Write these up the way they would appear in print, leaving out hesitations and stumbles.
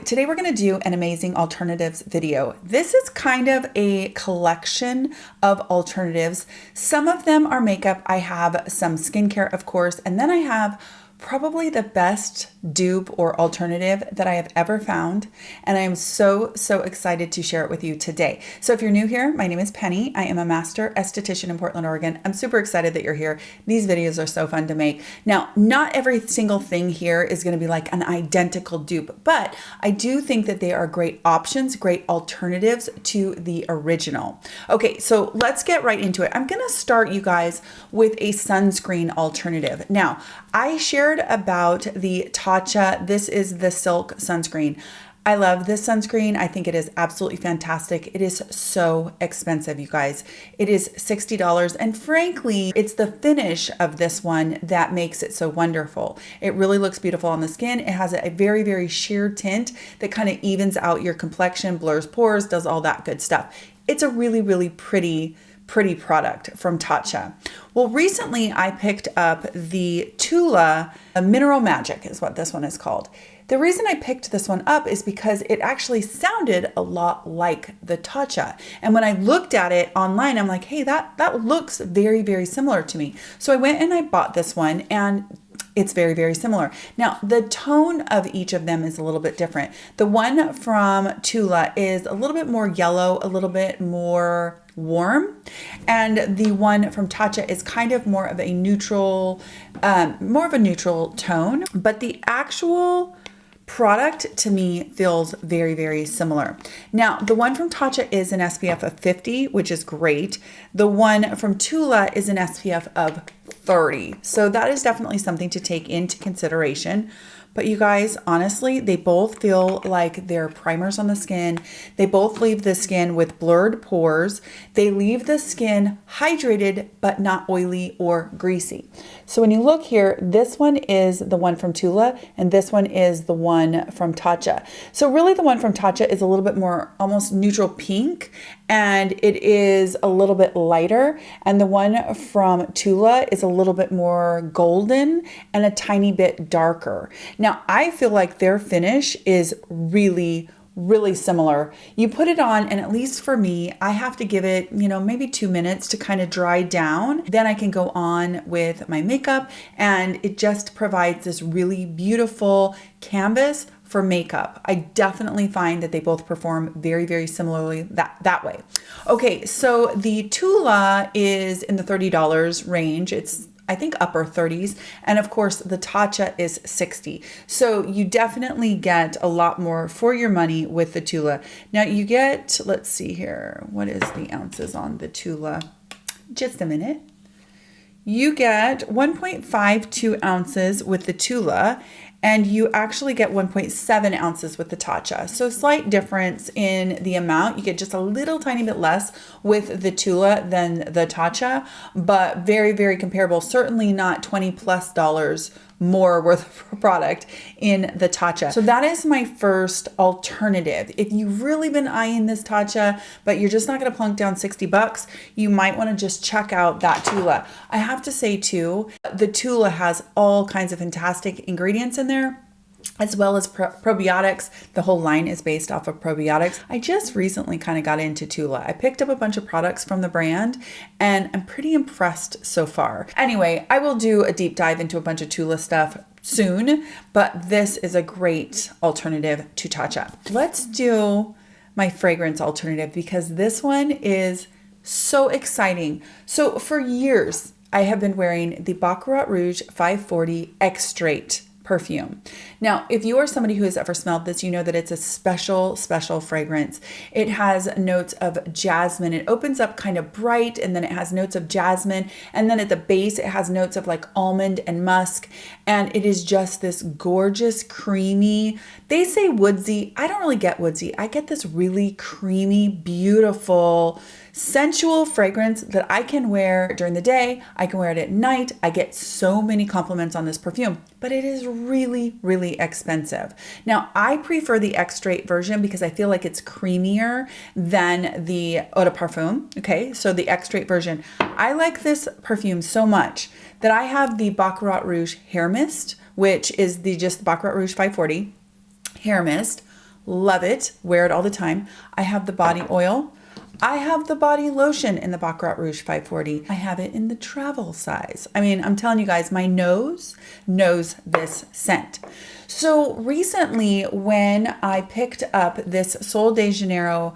Today we're going to do an amazing alternatives video. This is kind of a collection of alternatives. Some of them are makeup. I have some skincare, of course, and then I have probably the best dupe or alternative that I have ever found. And I am so excited to share it with you today. So if you're new here, my name is Penny. I am a master esthetician in Portland, Oregon. I'm super excited that you're here. These videos are so fun to make. Now, not every single thing here is going to be like an identical dupe, but I do think that they are great options, great alternatives to the original. Okay, so let's get right into it. I'm going to start, you guys, with a sunscreen alternative. Now, I shared about the Tatcha. This is the silk sunscreen. I love this sunscreen. I think it is absolutely fantastic. It is so expensive, you guys. It is $60. And frankly, it's the finish of this one that makes it so wonderful. It really looks beautiful on the skin. It has a very sheer tint that kind of evens out your complexion, blurs pores, does all that good stuff. It's a really pretty product from Tatcha. Well, recently I picked up the Tula Mineral Magic is what this one is called. The reason I picked this one up is because it actually sounded a lot like the Tatcha. And when I looked at it online, I'm like, hey, that looks very similar to me. So I went and I bought this one, and it's very similar. Now, the tone of each of them is a little bit different. The one from Tula is a little bit more yellow, a little bit more warm, and the one from Tatcha is kind of more of a neutral tone, but the actual product to me feels very similar. Now, the one from Tatcha is an SPF of 50, which is great. The one from Tula is an SPF of 30. So that is definitely something to take into consideration. But you guys, honestly, they both feel like they're primers on the skin. They both leave the skin with blurred pores. They leave the skin hydrated, but not oily or greasy. So when you look here, this one is the one from Tula, and this one is the one from Tatcha. So really the one from Tatcha is a little bit more almost neutral pink, and it is a little bit lighter. And the one from Tula is a little bit more golden and a tiny bit darker. Now, I feel like their finish is really similar. You put it on, and at least for me, I have to give it, maybe 2 minutes to kind of dry down. Then I can go on with my makeup, and it just provides this really beautiful canvas for makeup. I definitely find that they both perform very similarly that way. Okay, so the Tula is in the $30 range. It's I think upper 30s. And of course the Tatcha is 60. So you definitely get a lot more for your money with the Tula. Now you get, let's see here. What is the ounces on the Tula? Just a minute. You get 1.52 ounces with the Tula, and you actually get 1.7 ounces with the Tatcha. So slight difference in the amount. You get just a little tiny bit less with the Tula than the Tatcha, but very comparable. Certainly not $20+ more worth of product in the Tatcha. So that is my first alternative. If you've really been eyeing this Tatcha, but you're just not gonna plunk down $60, you might wanna just check out that Tula. I have to say too, the Tula has all kinds of fantastic ingredients in there, as well as probiotics. The whole line is based off of probiotics. I just recently kind of got into Tula. I picked up a bunch of products from the brand, and I'm pretty impressed so far. Anyway, I will do a deep dive into a bunch of Tula stuff soon, but this is a great alternative to Tatcha. Let's do my fragrance alternative, because this one is so exciting. So for years, I have been wearing the Baccarat Rouge 540 Extrait perfume. Now, if you are somebody who has ever smelled this, you know that it's a special fragrance. It has notes of jasmine. It opens up kind of bright, and then it has notes of jasmine. And then at the base, it has notes of like almond and musk. And it is just this gorgeous, creamy, they say woodsy. I don't really get woodsy. I get this really creamy, beautiful, sensual fragrance that I can wear during the day. I can wear it at night. I get so many compliments on this perfume, but it is really expensive. Now, I prefer the extrait version because I feel like it's creamier than the eau de parfum. Okay, so the extrait version. I like this perfume so much that I have the Baccarat Rouge hair mist, which is just the Baccarat Rouge 540 hair mist, Love it. Wear it all the time. I have the body oil. I have the body lotion in the Baccarat Rouge 540. I have it in the travel size. I mean, I'm telling you guys, my nose knows this scent. So recently when I picked up this Sol de Janeiro,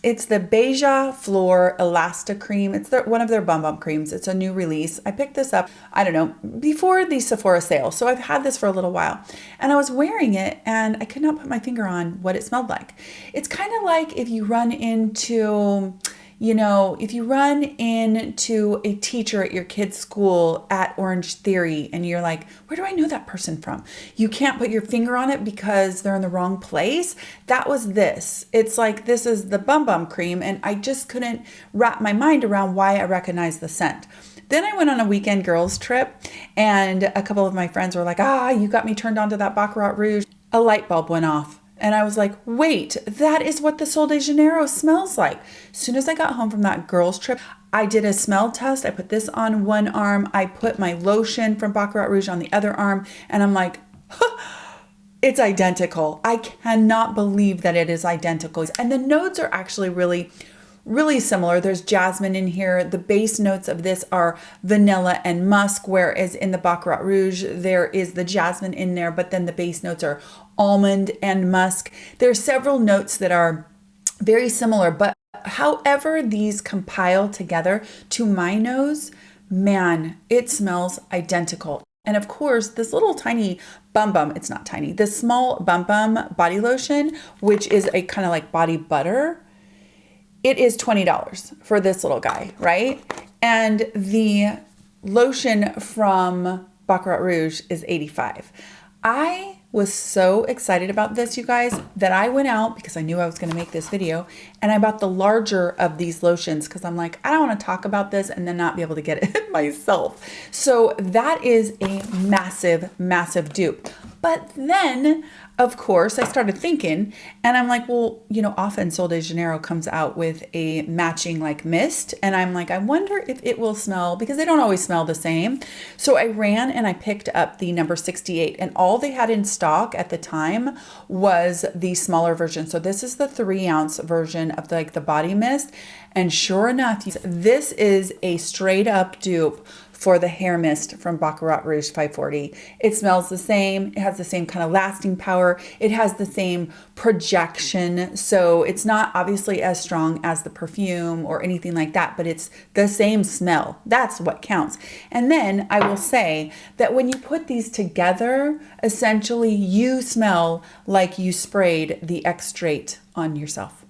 it's the Beija Flor Elasti-Cream. It's one of their bum creams. It's a new release. I picked this up, I don't know, before the Sephora sale. So I've had this for a little while. And I was wearing it and I could not put my finger on what it smelled like. It's kind of like if you run into, if you run into a teacher at your kid's school at Orange Theory and you're like, where do I know that person from? You can't put your finger on it because they're in the wrong place. That was this. It's like, this is the bum cream, and I just couldn't wrap my mind around why I recognized the scent. Then I went on a weekend girls trip and a couple of my friends were like, you got me turned on to that Baccarat Rouge. A light bulb went off. And I was like, wait, that is what the Sol de Janeiro smells like. As soon as I got home from that girls trip, I did a smell test. I put this on one arm. I put my lotion from Baccarat Rouge on the other arm. And I'm like, it's identical. I cannot believe that it is identical. And the notes are actually really similar. There's jasmine in here. The base notes of this are vanilla and musk, whereas in the Baccarat Rouge, there is the jasmine in there, but then the base notes are almond and musk. There are several notes that are very similar, but however these compile together to my nose, man, it smells identical. And of course, this little tiny it's not tiny, this small bum body lotion, which is a kind of like body butter, it is $20 for this little guy, right? And the lotion from Baccarat Rouge is $85. I was so excited about this, you guys, that I went out because I knew I was going to make this video and I bought the larger of these lotions because I'm like, I don't want to talk about this and then not be able to get it myself. So that is a massive dupe. But then, of course, I started thinking and I'm like, well, often Sol de Janeiro comes out with a matching like mist. And I'm like, I wonder if it will smell, because they don't always smell the same. So I ran and I picked up the number 68 and all they had in stock at the time was the smaller version. So this is the 3-ounce version of the body mist. And sure enough, this is a straight up dupe for the hair mist from Baccarat Rouge 540. It smells the same. It has the same kind of lasting power. It has the same projection. So it's not obviously as strong as the perfume or anything like that, but it's the same smell. That's what counts. And then I will say that when you put these together, essentially you smell like you sprayed the extrait on yourself.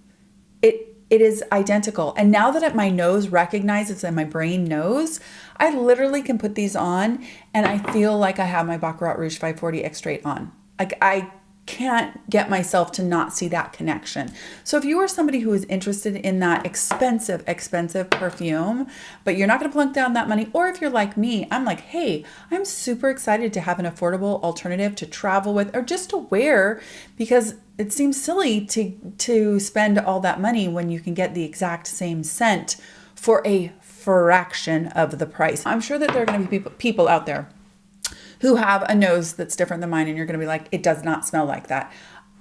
It is identical. And now that my nose recognizes and my brain knows, I literally can put these on and I feel like I have my Baccarat Rouge 540 extrait on. Like I can't get myself to not see that connection. So if you are somebody who is interested in that expensive perfume, but you're not going to plunk down that money, or if you're like me, I'm like, hey, I'm super excited to have an affordable alternative to travel with or just to wear, because it seems silly to spend all that money when you can get the exact same scent for a fraction of the price. I'm sure that there are going to be people out there who have a nose that's different than mine, and you're going to be like, it does not smell like that.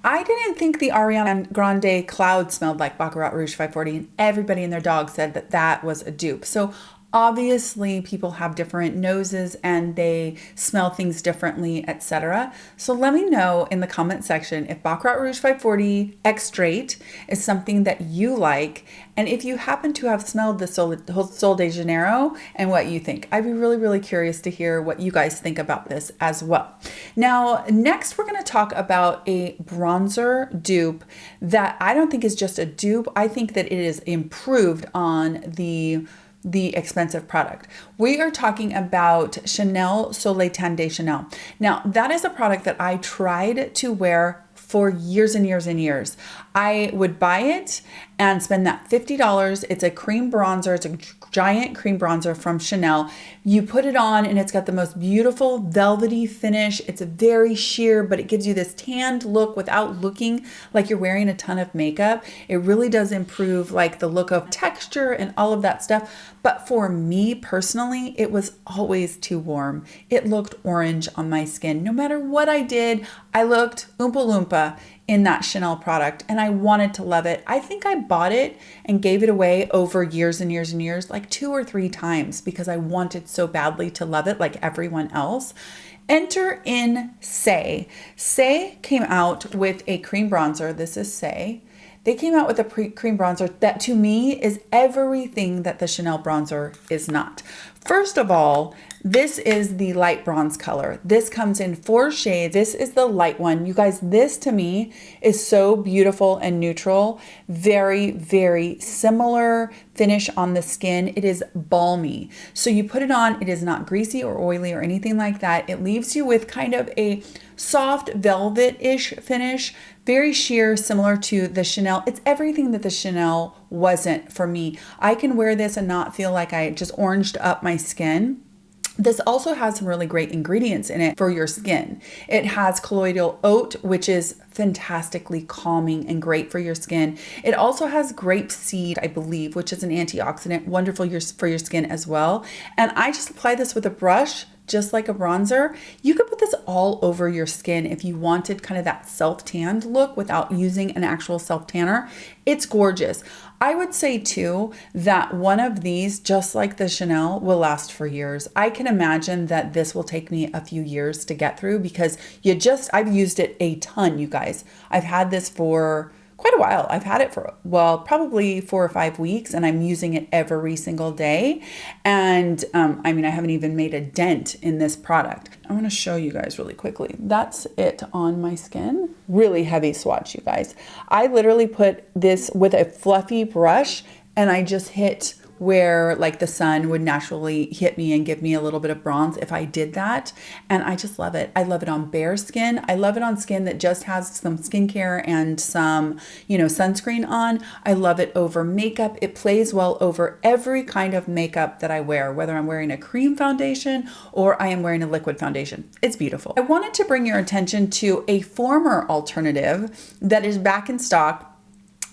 I didn't think the Ariana Grande Cloud smelled like Baccarat Rouge 540, and everybody and their dog said that that was a dupe. So obviously people have different noses and they smell things differently, etc. So let me know in the comment section if Baccarat Rouge 540 extrait is something that you like, and if you happen to have smelled the Sol de Janeiro and what you think. I'd be really curious to hear what you guys think about this as well. Now, next we're going to talk about a bronzer dupe that I don't think is just a dupe. I think that it is improved on the expensive product. We are talking about Chanel Soleil Tan de Chanel. Now, that is a product that I tried to wear for years and years and years. I would buy it and spend that $50. It's a cream bronzer. It's a giant cream bronzer from Chanel. You put it on and it's got the most beautiful velvety finish. It's a very sheer, but it gives you this tanned look without looking like you're wearing a ton of makeup. It really does improve like the look of texture and all of that stuff. But for me personally, it was always too warm. It looked orange on my skin. No matter what I did, I looked Oompa Loompa in that Chanel product, and I wanted to love it. I think I bought it and gave it away over years and years and years, like 2 or 3 times, because I wanted so badly to love it like everyone else. Enter in Saie. Saie came out with a cream bronzer. This is Saie. They came out with a cream bronzer that to me is everything that the Chanel bronzer is not. First of all, this is the light bronze color. This comes in 4 shades. This is the light one. You guys, this to me is so beautiful and neutral. Very, very similar finish on the skin. It is balmy. So you put it on, it is not greasy or oily or anything like that. It leaves you with kind of a soft velvet-ish finish, very sheer, similar to the Chanel. It's everything that the Chanel wasn't for me. I can wear this and not feel like I just oranged up my skin. This also has some really great ingredients in it for your skin. It has colloidal oat, which is fantastically calming and great for your skin. It also has grapeseed, I believe, which is an antioxidant, wonderful for your skin as well. And I just apply this with a brush, just like a bronzer. You could put this all over your skin if you wanted kind of that self-tanned look without using an actual self-tanner. It's gorgeous. I would say too that one of these, just like the Chanel, will last for years. I can imagine that this will take me a few years to get through because I've used it a ton, you guys. I've had this for quite a while. I've had it for, well, probably 4 or 5 weeks, and I'm using it every single day. And I mean, I haven't even made a dent in this product. I want to show you guys really quickly. That's it on my skin. Really heavy swatch, you guys. I literally put this with a fluffy brush and I just hit where like the sun would naturally hit me and give me a little bit of bronze if I did that. And I just love it. I love it on bare skin. I love it on skin that just has some skincare and some, sunscreen on. I love it over makeup. It plays well over every kind of makeup that I wear, whether I'm wearing a cream foundation or I am wearing a liquid foundation. It's beautiful. I wanted to bring your attention to a former alternative that is back in stock,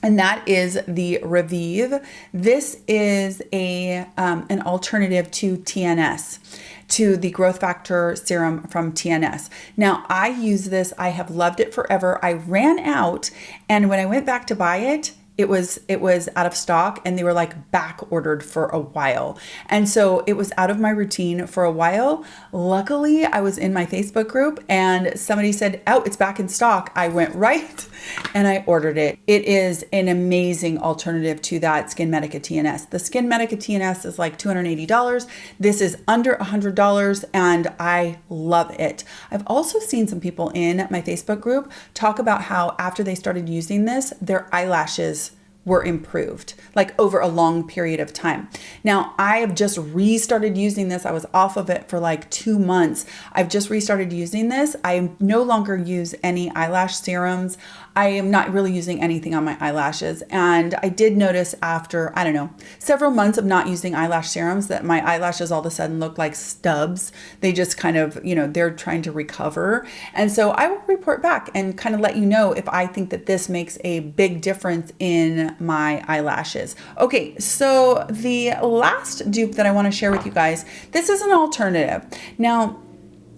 and that is the Reviv. This is an alternative to TNS, to the growth factor serum from TNS. Now, I use this. I have loved it forever. I ran out, and when I went back to buy it, it was out of stock, and they were like back ordered for a while. And so it was out of my routine for a while. Luckily, I was in my Facebook group and somebody said, "Oh, it's back in stock." I went right and I ordered it. It is an amazing alternative to that SkinMedica TNS. The SkinMedica TNS is like $280. This is under $100 and I love it. I've also seen some people in my Facebook group talk about how after they started using this, their eyelashes were improved, like over a long period of time. Now, I have just restarted using this. I was off of it for like 2 months. I've just restarted using this. I no longer use any eyelash serums. I am not really using anything on my eyelashes. And I did notice after, I don't know, several months of not using eyelash serums that my eyelashes all of a sudden look like stubs. They just kind of, they're trying to recover. And so I will report back and kind of let you know if I think that this makes a big difference in my eyelashes. Okay, so the last dupe that I want to share with you guys, this is an alternative. Now,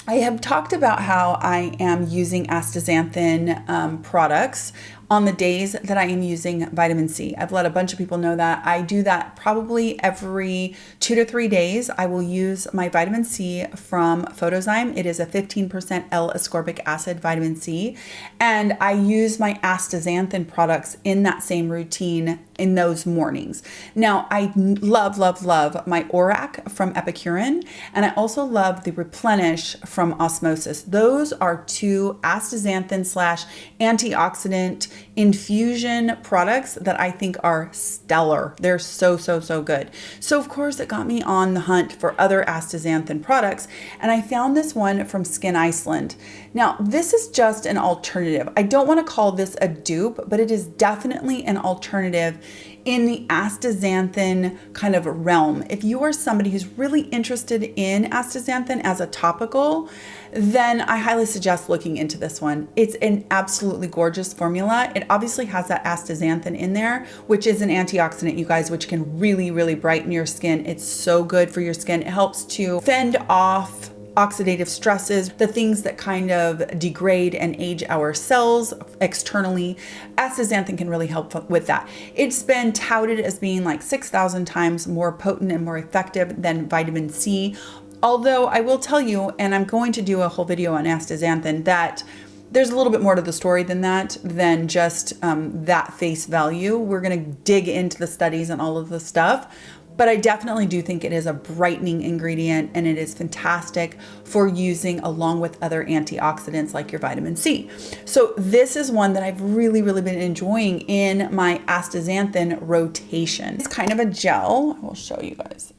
I have talked about how I am using astaxanthin products on the days that I am using vitamin C. I've let a bunch of people know that. I do that probably every 2 to 3 days. I will use my vitamin C from Photozyme. It is a 15% L-ascorbic acid vitamin C. And I use my astaxanthin products in that same routine in those mornings. Now, I love, love, love my ORAC from Epicuren. And I also love the Replenish from Osmosis. Those are 2 astaxanthin / antioxidant infusion products that I think are stellar. They're so, so, so good. So of course it got me on the hunt for other astaxanthin products, and I found this one from Skin Iceland. Now, this is just an alternative. I don't want to call this a dupe, but it is definitely an alternative in the astaxanthin kind of realm. If you are somebody who's really interested in astaxanthin as a topical, then I highly suggest looking into this one. It's an absolutely gorgeous formula. It obviously has that astaxanthin in there, which is an antioxidant, you guys, which can really, really brighten your skin. It's so good for your skin. It helps to fend off oxidative stresses, the things that kind of degrade and age our cells externally. Astaxanthin can really help with that. It's been touted as being like 6,000 times more potent and more effective than vitamin C. Although I will tell you, and I'm going to do a whole video on astaxanthin, that there's a little bit more to the story than that, than just that face value. We're gonna dig into the studies and all of the stuff, but I definitely do think it is a brightening ingredient, and it is fantastic for using along with other antioxidants like your vitamin C. So this is one that I've really been enjoying in my astaxanthin rotation. It's kind of a gel. I will show you guys.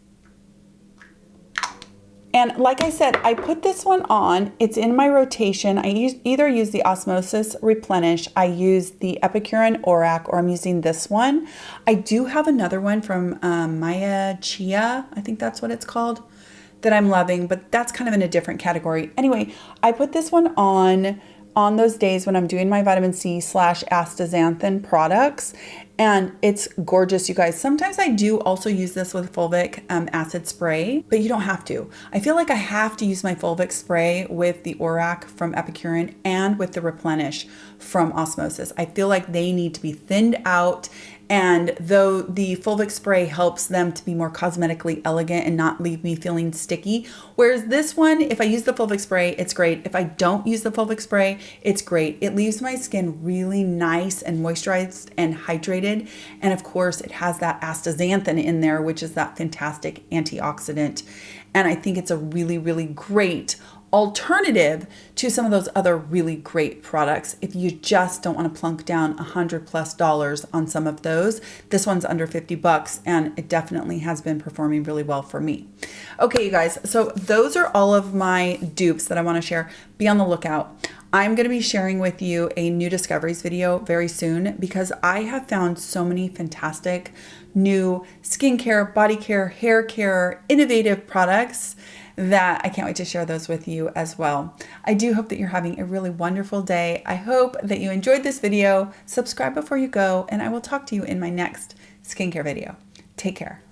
And like I said, I put this one on. It's in my rotation. I either use the Osmosis Replenish, I use the Epicuren ORAC, or I'm using this one. I do have another one from Maya Chia, I think that's what it's called, that I'm loving, but that's kind of in a different category. Anyway, I put this one on those days when I'm doing my vitamin C / astaxanthin products, and it's gorgeous, you guys. Sometimes I do also use this with fulvic acid spray, but you don't have to. I feel like I have to use my fulvic spray with the ORAC from Epicuren and with the Replenish from Osmosis. I feel like they need to be thinned out, and though the fulvic spray helps them to be more cosmetically elegant and not leave me feeling sticky, whereas this one, if I use the fulvic spray, it's great. If I don't use the fulvic spray, it's great. It leaves my skin really nice and moisturized and hydrated. And of course, it has that astaxanthin in there, which is that fantastic antioxidant. And I think it's a really great alternative to some of those other really great products. If you just don't want to plunk down $100+ on some of those, this one's under 50 bucks, and it definitely has been performing really well for me. Okay, you guys, so those are all of my dupes that I want to share. Be on the lookout. I'm going to be sharing with you a new discoveries video very soon, because I have found so many fantastic new skincare, body care, hair care, innovative products that I can't wait to share those with you as well. I do hope that you're having a really wonderful day. I hope that you enjoyed this video. Subscribe before you go, and I will talk to you in my next skincare video. Take care.